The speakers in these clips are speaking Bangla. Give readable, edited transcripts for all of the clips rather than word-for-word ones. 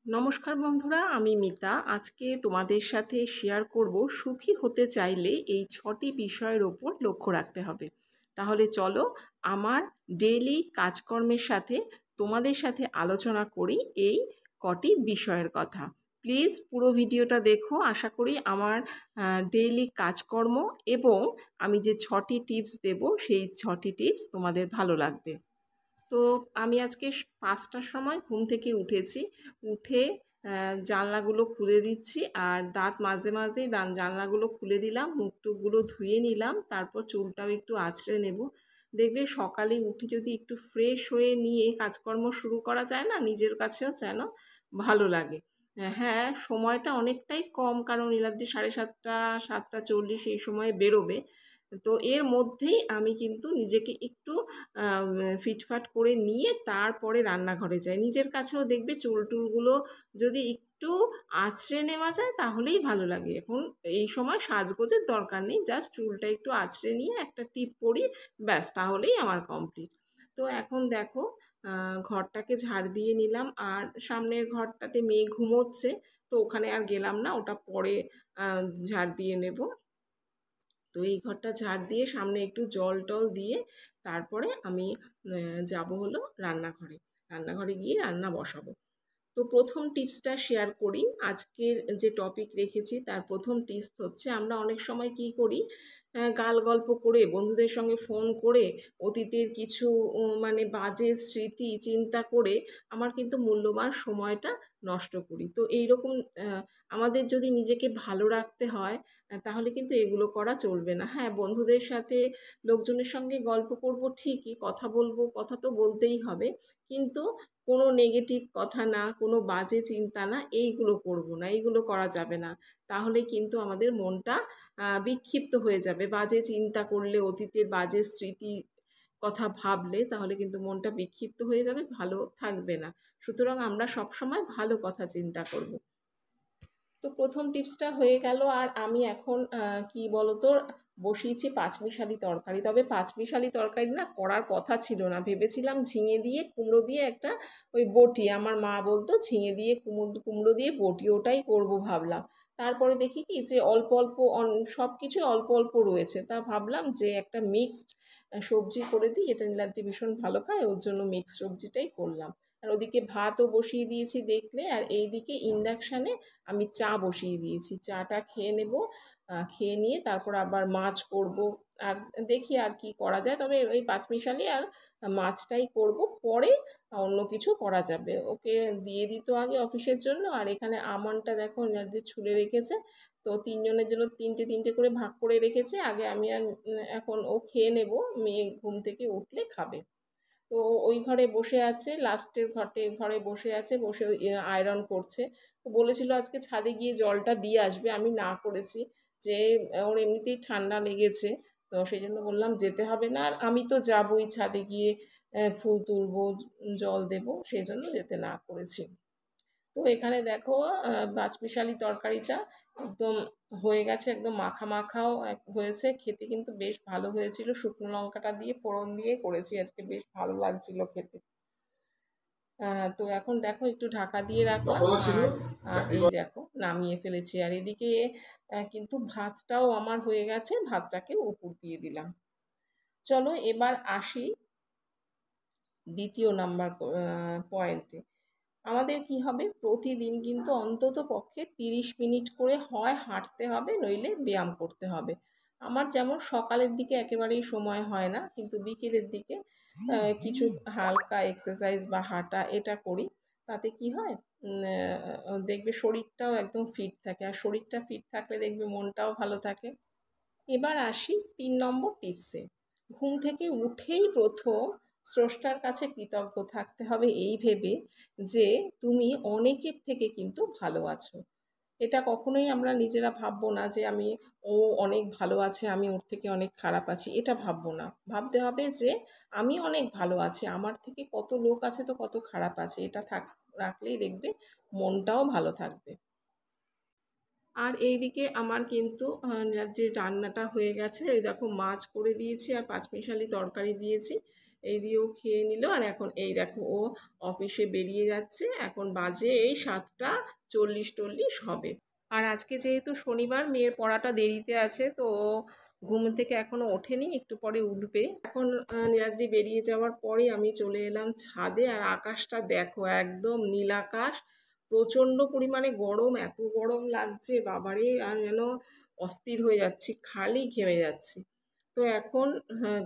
নমস্কার বন্ধুরা, আমি মিতা। আজকে তোমাদের সাথে শেয়ার করব সুখী হতে চাইলে এই 6টি বিষয়ের ওপর লক্ষ্য রাখতে হবে। তাহলে চলো আমার ডেইলি কাজকর্মের সাথে তোমাদের সাথে আলোচনা করি এই কটি বিষয়ের কথা। প্লিজ পুরো ভিডিওটা দেখো। আশা করি আমার ডেইলি কাজকর্ম এবং আমি যে 6টি টিপস দেব সেই 6টি টিপস তোমাদের ভালো লাগবে। তো আমি আজকে 5টার সময় ঘুম থেকে উঠেছি। উঠে জানলাগুলো খুলে দিচ্ছি, আর দাঁত মাঝে মাঝেই জানলাগুলো খুলে দিলাম, মুখ টুকগুলো ধুয়ে নিলাম, তারপর চুলটাও একটু আঁচড়ে নেব। দেখবে সকালে উঠে যদি একটু ফ্রেশ হয়ে নিয়ে কাজকর্ম শুরু করা যায় না, নিজের কাছেও যেন ভালো লাগে। হ্যাঁ, সময়টা অনেকটাই কম, কারণ নীলাদ্রি 7:30 7:40 এই সময় বেরোবে। তো এর মধ্যেই আমি কিন্তু নিজেকে একটু ফিটফাট করে নিয়ে তারপরে রান্নাঘরে যাই। নিজের কাছেও দেখবে চুল টুলগুলো যদি একটু আঁচড়ে নেওয়া যায় তাহলেই ভালো লাগে। এখন এই সময় সাজগোজের দরকার নেই, জাস্ট চুলটা একটু আঁচড়ে নিয়ে একটা টিপ পরি, ব্যাস, তাহলেই আমার কমপ্লিট। তো এখন দেখো, ঘরটাকে ঝাড় দিয়ে নিলাম, আর সামনের ঘরটাতে মেয়ে ঘুমোচ্ছে, তো ওখানে আর গেলাম না, ওটা পরে ঝাড় দিয়ে নেব। তো এই ঘরটা ঝাড় দিয়ে সামনে একটু জল টল দিয়ে তারপরে আমি যাব হলো রান্নাঘরে। রান্নাঘরে গিয়ে রান্না বসাবো। তো প্রথম টিপসটা শেয়ার করি। আজকের যে টপিক রেখেছি তার প্রথম টিপস হচ্ছে, আমরা অনেক সময় কি করি, গাল গল্প করে, বন্ধুদের সঙ্গে ফোন করে, অতীতের কিছু মানে বাজে স্মৃতি চিন্তা করে আমার কিন্তু মূল্যবান সময়টা নষ্ট করি। তো এইরকম আমাদের যদি নিজেকে ভালো রাখতে হয়, তাহলে কিন্তু এগুলো করা চলবে না। হ্যাঁ, বন্ধুদের সাথে লোকজনের সঙ্গে গল্প করব ঠিকই, কথা বলবো, কথা তো বলতেই হবে, কিন্তু কোনো নেগেটিভ কথা না, কোনো বাজে চিন্তা না, এইগুলো করব না, এইগুলো করা যাবে না। তাহলে কিন্তু আমাদের মনটা বিক্ষিপ্ত হয়ে যাবে। বাজে চিন্তা করলে, অতীতের বাজে স্মৃতি কথা ভাবলে, তাহলে কিন্তু মনটা বিক্ষিপ্ত হয়ে যাবে, ভালো থাকবে না। সুতরাং আমরা সবসময় ভালো কথা চিন্তা করব। তো প্রথম টিপসটা হয়ে গেল। আর আমি এখন কি বলতো, বসিয়েছি পাঁচমিশালি তরকারি। তবে পাঁচমিশালি তরকারি না করার কথা ছিল না, ভেবেছিলাম ঝিঙে দিয়ে কুমড়ো দিয়ে একটা ওই বটি, আমার মা বলতো ঝিঙে দিয়ে কুমড়ো দিয়ে বটি, ওটাই করব ভাবলাম। তারপরে দেখি কি যে অল্প অল্প সব কিছু অল্প অল্প রয়েছে, তা ভাবলাম যে একটা মিক্সড সবজি করে দিই, এটা নীলাদ্রি ভীষণ ভালো খায়, ওর জন্য মিক্সড সবজিটাই করলাম। আর ওদিকে ভাতও বসিয়ে দিয়েছি দেখলে, আর এইদিকে ইন্ডাকশানে আমি চা বসিয়ে দিয়েছি। চাটা খেয়ে নেব, খেয়ে নিয়ে তারপর আবার মাছ করব। আর দেখি আর কি করা যায়, তবে ওই পাঁচমিশালি আর মাছটাই করব, পরে অন্য কিছু করা যাবে। ওকে দিয়ে দিত আগে অফিসের জন্য, আর এখানে আমনটা দেখো যে ছুলে রেখেছে, তো তিনজনের জন্য তিনটে তিনটে করে ভাগ করে রেখেছে। আগে আমি আর এখন ও খেয়ে নেব, মেয়ে ঘুম থেকে উঠলে খাবে। তো ওই ঘরে বসে আছে, লাস্টের ঘরে বসে আছে, বসে আয়রন করছে। তো বলেছিল আজকে ছাদে গিয়ে জলটা দিয়ে আসবে, আমি না করেছি, যে ওর এমনিতেই ঠান্ডা লেগেছে। তো সেই জন্য বললাম যেতে হবে না, আর আমি তো যাবই ছাদে গিয়ে ফুল তুলবো, জল দেবো, সেই জন্য যেতে না করেছি। তো এখানে দেখো পাঁচমিশালি তরকারিটা একদম হয়ে গেছে, একদম মাখা মাখাও হয়েছে, খেতে কিন্তু বেশ ভালো হয়েছিল। শুকনো লঙ্কাটা দিয়ে ফোড়ন দিয়ে করেছি আজকে, বেশ ভালো লাগছিল খেতে। তো এখন দেখো একটু ঢাকা দিয়ে রাখলাম, আর এই দেখো নামিয়ে ফেলেছি। আর এদিকে কিন্তু ভাতটাও আমার হয়ে গেছে, ভাতটাকে উপর দিয়ে দিলাম। চলো এবার আসি দ্বিতীয় নাম্বার পয়েন্টে। আমাদের কি হবে, প্রতিদিন কিন্তু অন্তত পক্ষে 30 মিনিট করে হয় হাঁটতে হবে, নইলে ব্যায়াম করতে হবে। আমার যেমন সকালের দিকে একেবারেই সময় হয় না, কিন্তু বিকেলের দিকে কিছু হালকা এক্সারসাইজ বা হাঁটা এটা করি। তাতে কি হয়, দেখবে শরীরটাও একদম ফিট থাকে, আর শরীরটা ফিট থাকলে দেখবে মনটাও ভালো থাকে। এবার আসি 3 নম্বর টিপসে। ঘুম থেকে উঠেই প্রথম স্রষ্টার কাছে কৃতজ্ঞ থাকতে হবে, এই ভেবে যে তুমি অনেকের থেকে কিন্তু ভালো আছো। এটা কখনোই আমরা নিজেরা ভাববো না যে ও অনেক ভালো আছে, আমি ওর থেকে অনেক খারাপ আছি, এটা ভাববো না। ভাবতে হবে যে আমি অনেক ভালো আছি, আমার থেকে কত লোক আছে তো কত খারাপ আছে, এটা রাখলেই দেখবে মনটাও ভালো থাকবে। আর এইদিকে আমার কিন্তু যে রান্নাটা হয়ে গেছে, এই দেখো মাছ করে দিয়েছি আর পাঁচমিশালি তরকারি দিয়েছি। এই দিয়েও খেয়ে নিল। আর এখন এই দেখো ও অফিসে বেরিয়ে যাচ্ছে, এখন বাজে এই 7:40-40 হবে। আর আজকে যেহেতু শনিবার, মেয়ের পড়াটা দেরিতে আছে, তো ও ঘুম থেকে এখনো ওঠেনি, একটু পরে উঠবে। এখন নীলাদ্রি বেরিয়ে যাওয়ার পরে আমি চলে এলাম ছাদে। আর আকাশটা দেখো, একদম নীল আকাশ, প্রচণ্ড পরিমাণে গরম, এত গরম লাগছে বাবারে, আর যেন অস্থির হয়ে যাচ্ছি, খালি ঘেমে যাচ্ছি। তো এখন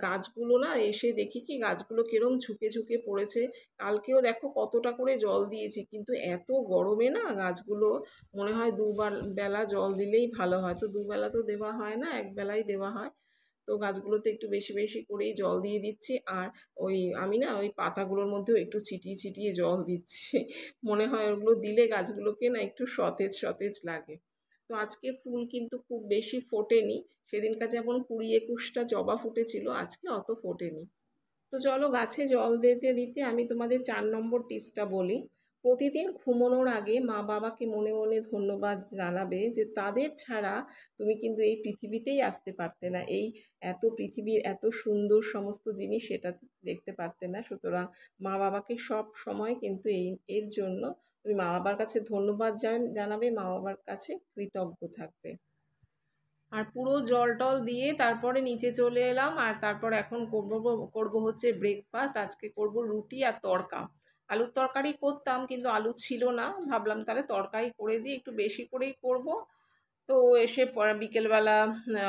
গাছগুলো না, এসে দেখি কি গাছগুলো কিরম ঝুঁকে ঝুঁকে পড়েছে। কালকেও দেখো কতটা করে জল দিয়েছি, কিন্তু এত গরমে না গাছগুলো মনে হয় বেলা জল দিলেই ভালো হয়। তো দুবেলা তো দেওয়া হয় না, একবেলাই দেওয়া হয়। তো গাছগুলোতে একটু বেশি বেশি করেই জল দিয়ে দিচ্ছি। আর আমি না ওই পাতাগুলোর মধ্যেও একটু ছিটিয়ে ছিটিয়ে জল দিচ্ছি। মনে হয় ওগুলো দিলে গাছগুলোকে না একটু সতেজ সতেজ লাগে। তো আজকে ফুল কিন্তু খুব বেশি ফোটেনি। সেদিনকার যেমন 20-21টা জবা ফুটেছিল, আজকে অত ফোটেনি। তো চলো, গাছে জল দিতে দিতে আমি তোমাদের 4 নম্বর টিপসটা বলি। প্রতিদিন ঘুমানোর আগে মা বাবাকে মনে মনে ধন্যবাদ জানাবে, যে তাদের ছাড়া তুমি কিন্তু এই পৃথিবীতেই আসতে পারতে না, এই এত পৃথিবীর এত সুন্দর সমস্ত জিনিস সেটা দেখতে পারতে না। সুতরাং মা বাবাকে সব সময় কিন্তু এর জন্য তুমি মা বাবার কাছে ধন্যবাদ জানাবে, মা বাবার কাছে কৃতজ্ঞ থাকবে। আর পুরো জল টল দিয়ে তারপরে নিচে চলে এলাম। আর তারপর এখন করব হচ্ছে ব্রেকফাস্ট। আজকে করব রুটি আর তড়কা। আলুর তরকারি করতাম, কিন্তু আলু ছিল না, ভাবলাম তাহলে তরকারি করে দিই, একটু বেশি করেই করব। তো এসে পরে বিকেলবেলা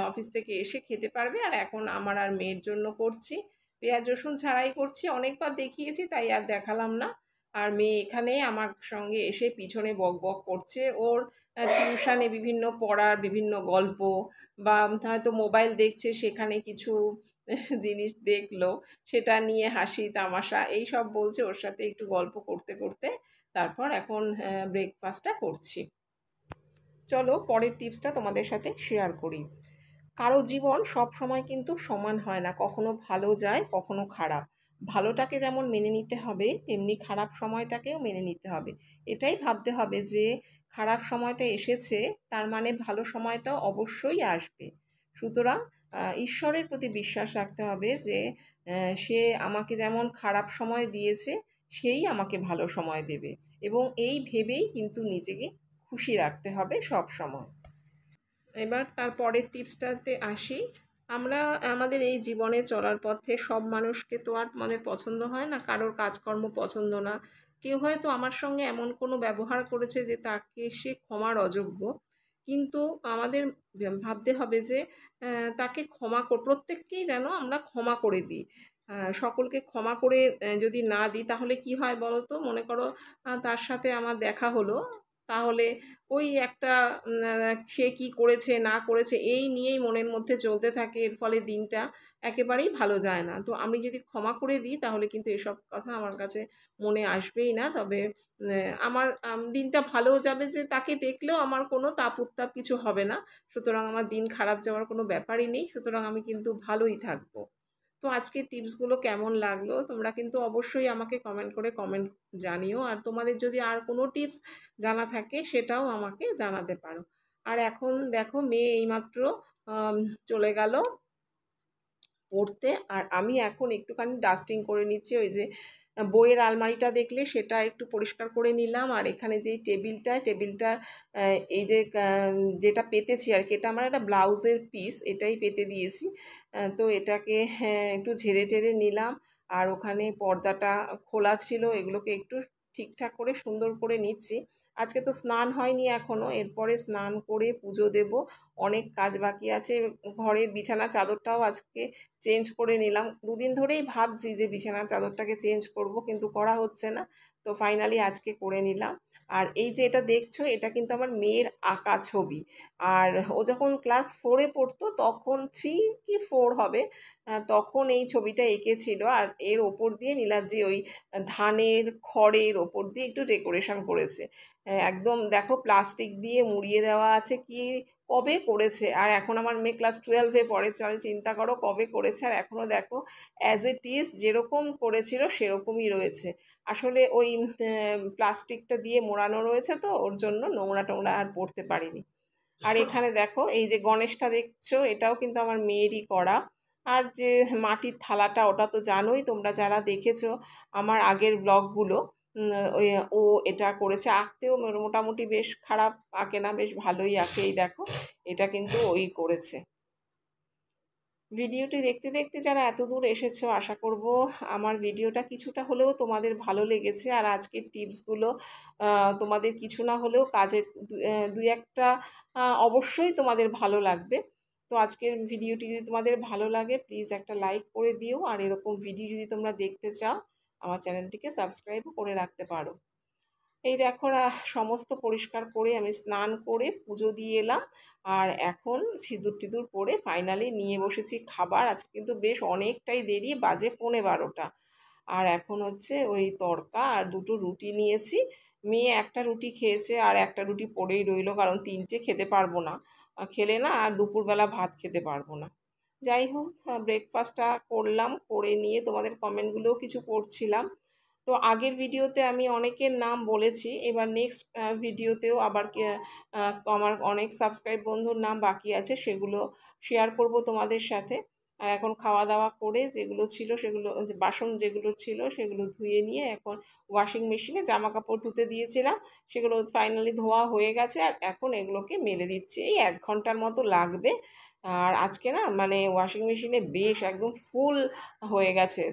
অফিস থেকে এসে খেতে পারবে। আর এখন আমার আর মেয়ের জন্য করছি, পেঁয়াজ রসুন ছাড়াই করছি, অনেকবার দেখিয়েছি তাই আর দেখালাম না। আর মেয়ে এখানে আমার সঙ্গে এসে পিছনে বক বক করছে, ওর টিউশানে বিভিন্ন পড়ার বিভিন্ন গল্প, বা হয়তো মোবাইল দেখছে, সেখানে কিছু জিনিস দেখলো, সেটা নিয়ে হাসি তামাশা এই সব বলছে, ওর সাথে একটু গল্প করতে করতে তারপর এখন ব্রেকফাস্টটা করছি। চলো পরের টিপসটা তোমাদের সাথে শেয়ার করি। কারো জীবন সব সময় কিন্তু সমান হয় না, কখনো ভালো যায় কখনো খারাপ। ভালোটাকে যেমন মেনে নিতে হবে, তেমনি খারাপ সময়টাকেও মেনে নিতে হবে। এটাই ভাবতে হবে যে খারাপ সময়টা এসেছে, তার মানে ভালো সময়টাও অবশ্যই আসবে। সুতরাং ঈশ্বরের প্রতি বিশ্বাস রাখতে হবে যে সে আমাকে যেমন খারাপ সময় দিয়েছে, সেই আমাকে ভালো সময় দেবে, এবং এই ভেবেই কিন্তু নিজেকে খুশি রাখতে হবে সব সময়। এবার তার পরের টিপসটাতে আসি। আমরা আমাদের এই জীবনে চলার পথে সব মানুষকে তো আর আমাদের পছন্দ হয় না, কারোর কাজকর্ম পছন্দ না। কেউ হয়তো আমার সঙ্গে এমন কোনো ব্যবহার করেছে যে তাকে সে ক্ষমার অযোগ্য, কিন্তু আমাদের ভাবতে হবে যে তাকে প্রত্যেককেই যেন আমরা ক্ষমা করে দিই। সকলকে ক্ষমা করে যদি না দিই, তাহলে কি হয় বলো তো? মনে করো তার সাথে আমার দেখা হলো, তাহলে ওই একটা সে কি করেছে না করেছে এই নিয়েই মনের মধ্যে চলতে থাকে, এর ফলে দিনটা একেবারেই ভালো যায় না। তো আমি যদি ক্ষমা করে দিই, তাহলে কিন্তু এসব কথা আমার কাছে মনে আসবেই না। তবে আমার দিনটা ভালোও যাবে, যে তাকে দেখলেও আমার কোনো তাপ উত্তাপ কিছু হবে না। সুতরাং আমার দিন খারাপ যাওয়ার কোনো ব্যাপারই নেই, সুতরাং আমি কিন্তু ভালোই থাকবো। তো আজকের টিপসগুলো কেমন লাগলো তোমরা কিন্তু অবশ্যই আমাকে কমেন্ট জানিও। আর তোমাদের যদি আর কোনো টিপস জানা থাকে, সেটাও আমাকে জানাতে পারো। আর এখন দেখো, মেয়ে এইমাত্র চলে গেল পড়তে, আর আমি এখন একটুখানি ডাস্টিং করে নিচ্ছি। ওই যে বইয়ের আলমারিটা দেখলে, সেটা একটু পরিষ্কার করে নিলাম। আর এখানে যে টেবিলটার এই যে যেটা পেতেছি আর কি, এটা আমার একটা ব্লাউজের পিস, এটাই পেতে দিয়েছি। তো এটাকে একটু ঝেড়ে টেড়ে নিলাম। আর ওখানে পর্দাটা খোলা ছিল, এগুলোকে একটু ঠিকঠাক করে সুন্দর করে নিচ্ছি। আজকে তো স্নান হয়নি এখনও, এরপরে স্নান করে পুজো দেব। অনেক কাজ বাকি আছে। ঘরের বিছানা চাদরটাও আজকে চেঞ্জ করে নিলাম। দুদিন ধরেই ভাবছি যে বিছানার চাদরটাকে চেঞ্জ করব, কিন্তু করা হচ্ছে না। তো ফাইনালি আজকে করে নিলাম। আর এই যে এটা দেখছো, এটা কিন্তু আমার মেয়ের আঁকা ছবি। আর ও যখন ক্লাস 4-এ পড়তো, তখন 3 কি 4 হবে, তখন এই ছবিটা এঁকেছিল। আর এর ওপর দিয়ে নীলাদ্রি ওই ধানের খড়ের ওপর দিয়ে একটু ডেকোরেশন করেছে। একদম দেখো, প্লাস্টিক দিয়ে মুড়িয়ে দেওয়া আছে, কি কবে করেছে। আর এখন আমার মেয়ে ক্লাস 12-এ পড়ে, তাহলে চিন্তা করো কবে করেছে। আর এখনও দেখো অ্যাজ ইট ইজ যেরকম করেছিল সেরকমই রয়েছে। আসলে ওই প্লাস্টিকটা দিয়ে মোড়ানো রয়েছে, তো ওর জন্য নোংরা টোংরা আর পড়তে পারিনি। আর এখানে দেখো, এই যে গণেশটা দেখছো, এটাও কিন্তু আমার মেয়েরই করা। আর যে মাটির থালাটা, ওটা তো জানোই তোমরা যারা দেখেছো আমার আগের ব্লগগুলো। ওই ও এটা করেছে। আঁকতেও মোটামুটি বেশ খারাপ আঁকে না, বেশ ভালোই আঁকে। এই দেখো, এটা কিন্তু ওই করেছে। ভিডিওটি দেখতে দেখতে যারা এত দূর এসেছো, আশা করব আমার ভিডিওটা কিছুটা হলেও তোমাদের ভালো লেগেছে। আর আজকের টিপসগুলো তোমাদের কিছু না হলেও কাজের দুই একটা অবশ্যই তোমাদের ভালো লাগবে। তো আজকের ভিডিওটি যদি তোমাদের ভালো লাগে, প্লিজ একটা লাইক করে দিও। আর এরকম ভিডিও যদি তোমরা দেখতে চাও, আমার চ্যানেলটিকে সাবস্ক্রাইবও করে রাখতে পারো। এই দেখো, সমস্ত পরিষ্কার করে আমি স্নান করে পুজো দিয়ে এলাম। আর এখন সিঁদুর টিঁদুর পরে ফাইনালি নিয়ে বসেছি খাবার। আজকে কিন্তু বেশ অনেকটাই দেরি, বাজে 11:15। আর এখন হচ্ছে ওই তড়কা আর দুটো রুটি নিয়েছি। মেয়ে একটা রুটি খেয়েছে আর একটা রুটি পড়েই রইলো, কারণ তিনটে খেতে পারবো না। খেলে না আর দুপুরবেলা ভাত খেতে পারবো না। যাই হোক, ব্রেকফাস্টটা করলাম, করে নিয়ে তোমাদের কমেন্টগুলোও কিছু পড়ছিলাম। তো আগের ভিডিওতে আমি অনেকের নাম বলেছি, এবার নেক্সট ভিডিওতেও আবার আমার অনেক সাবস্ক্রাইব বন্ধুর নাম বাকি আছে, সেগুলো শেয়ার করব তোমাদের সাথে। আর এখন খাওয়া দাওয়া করে যেগুলো ছিল সেগুলো, বাসন যেগুলো ছিল সেগুলো ধুয়ে নিয়ে এখন ওয়াশিং মেশিনে জামা কাপড় ধুতে দিয়েছিলাম। সেগুলো ফাইনালি ধোয়া হয়ে গেছে, আর এখন এগুলোকে মেলে দিচ্ছি। এই 1 ঘন্টার মতো লাগবে। আর আজকে না মানে ওয়াশিং মেশিনে বেশ একদম ফুল হয়ে গেছে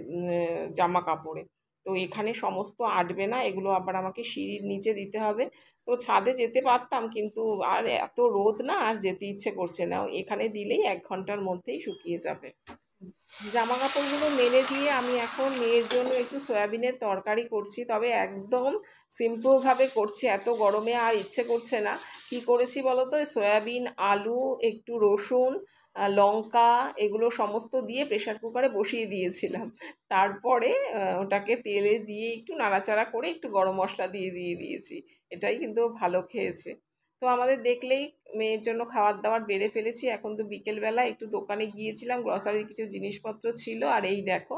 জামা কাপড়ে। তো এখানে সমস্ত আটবে না, এগুলো আবার আমাকে সিঁড়ির নিচে দিতে হবে। তো ছাদে যেতে পারতাম, কিন্তু আর এত রোদ না, আর যেতে ইচ্ছে করছে না। এখানে দিলেই 1 ঘন্টার মধ্যেই শুকিয়ে যাবে। জামা কাপড়গুলো মেলে দিয়ে আমি এখন মেয়ের জন্য একটু সয়াবিনের তরকারি করছি, তবে একদম সিম্পলভাবে করছি, এত গরমে আর ইচ্ছে করছে না। কি করেছি বলো তো, সয়াবিন, আলু, একটু রসুন, লঙ্কা, এগুলো সমস্ত দিয়ে প্রেশার কুকারে বসিয়ে দিয়েছিলাম। তারপরে ওটাকে তেলে দিয়ে একটু নাড়াচাড়া করে একটু গরম মশলা দিয়ে দিয়েছি। এটাই কিন্তু ভালো খেয়েছে। তো আমাদের দেখলেই মেয়ের জন্য খাবার দাবার বেড়ে ফেলেছি। এখন তো বিকেলবেলা একটু দোকানে গিয়েছিলাম, গ্রসারির কিছু জিনিসপত্র ছিল। আর এই দেখো,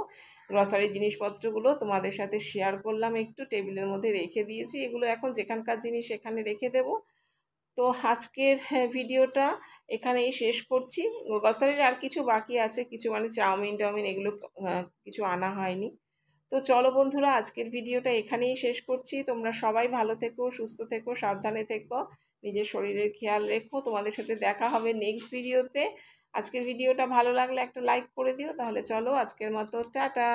গ্রসারির জিনিসপত্রগুলো তোমাদের সাথে শেয়ার করলাম, একটু টেবিলের মধ্যে রেখে দিয়েছি। এগুলো এখন যেখানকার জিনিস এখানে রেখে দেব। তো আজকের ভিডিওটা এখানেই শেষ করছি। গ্রসারির আর কিছু বাকি আছে, কিছু মানে চাউমিন টাউমিন, এগুলো কিছু আনা হয়নি। তো চলো বন্ধুরা, আজকের ভিডিওটা এখানেই শেষ করছি। তোমরা সবাই ভালো থেকো, সুস্থ থেকো, সাবধানে থেকো, নিজের শরীরের খেয়াল রেখো। তোমাদের সাথে দেখা হবে নেক্সট ভিডিওতে। আজকের ভিডিওটা ভালো লাগলে একটা লাইক করে দিও। তাহলে চলো, আজকের মতো টাটা।